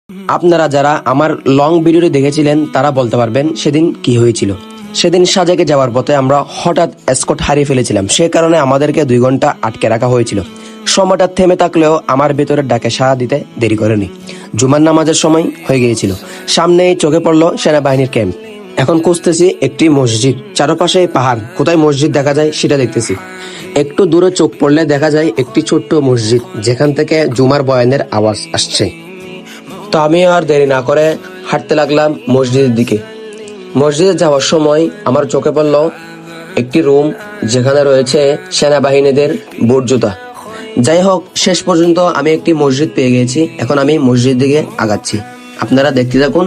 আপনারা যারা আমার লং ভিডিওটি দেখেছিলেন তারা বলতে পারবেন সেদিন কি হয়েছিল। সেদিন সাজেকে যাওয়ার পথে আমরা হঠাৎ এসকর্ট হারিয়ে ফেলেছিলাম, সে কারণে আমাদেরকে 2 ঘন্টা আটকে রাখা হয়েছিল। সময়টা থেমে থাকলেও আমার ভেতরের ডাকে সাড়া দিতে দেরি করেনি। জুমার নামাজের সময় হয়ে গিয়েছিল, সামনেই চোখে পড়লো সেনাবাহিনীর ক্যাম্প। এখন খুঁজতেছি একটি মসজিদ, চারপাশে পাহাড়, কোথায় মসজিদ দেখা যায় সেটা দেখতেছি। একটু দূরে চোখ পড়লে দেখা যায় একটি ছোট্ট মসজিদ, যেখান থেকে জুমার বয়ানের আওয়াজ আসছে। তো আমি আর দেরি না করে হাঁটতে লাগলাম মসজিদের দিকে। মসজিদে যাওয়ার সময় আমার চোখে পড়ল একটি রুম, যেখানে রয়েছে সেনাবাহিনীদের বুট জুতা। যাই হোক, শেষ পর্যন্ত আমি একটি মসজিদ পেয়ে গেছি। এখন আমি মসজিদের দিকে আগাচ্ছি, আপনারা দেখতে থাকুন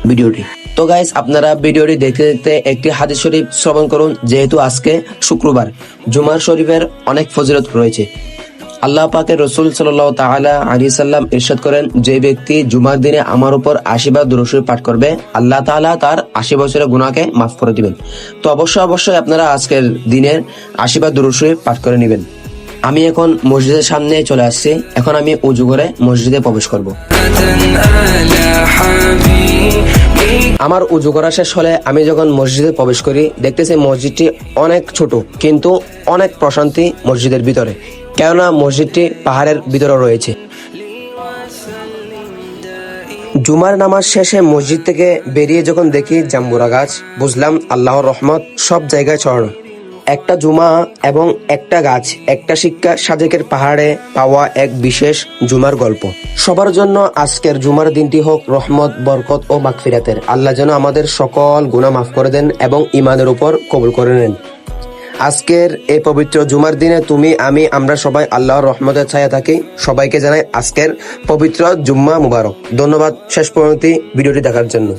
ভিডিওটি। তো গাইস, আপনারা ভিডিওটি দেখতে দেখতে একটি হাদিস শরীফ শ্রবণ করুন। যেহেতু আজকে শুক্রবার, জুমার শরীফের অনেক ফজিলত রয়েছে। আল্লাহ পাকের রসুল সাল্লাল্লাহু তাআলা আলাইহি সাল্লাম ইরশাদ করেন, যে ব্যক্তি জুমার দিনে আমার উপর 80 বার দুরূদ শরীফ পাঠ করবে, আল্লাহ তাআলা তার 80 বছরের গুনাহকে মাফ করে দিবেন। তো অবশ্যই আপনারা আজকের দিনের 80 বার দুরূদ শরীফ পাঠ করে নেবেন। আমি এখন মসজিদের সামনে চলে আসছি। এখন আমি উজু করে মসজিদে প্রবেশ করব। আমার উজু করা শেষ হলে আমি যখন মসজিদে প্রবেশ করি, দেখতেছি মসজিদটি অনেক ছোট কিন্তু অনেক প্রশান্তি মসজিদের ভিতরে, কেননা মসজিদটি পাহাড়ের ভিতরে রয়েছে। জুমার নামাজ শেষে মসজিদ থেকে বেরিয়ে যখন দেখি জাম্বুরা গাছ, বুঝলাম আল্লাহর রহমত সব জায়গায় ছড়ানো। একটা জুমা এবং একটা গাছ, একটা শিক্ষা, সাজেকের পাহাড়ে পাওয়া এক বিশেষ জুমার গল্প। সবার জন্য আজকের জুমার দিনটি হোক রহমত, বরকত ও মাগফিরাতের। আল্লাহ যেন আমাদের সকল গুনাহ মাফ করে দেন এবং ঈমানের উপর কবুল করে নেন। আজকের এই পবিত্র জুমার দিনে তুমি, আমি, আমরা সবাই আল্লাহর রহমতের ছায়া থাকি। সবাইকে জানাই আজকের পবিত্র জুম্মা মুবারক। ধন্যবাদ শেষ পর্যন্ত ভিডিওটি দেখার জন্য।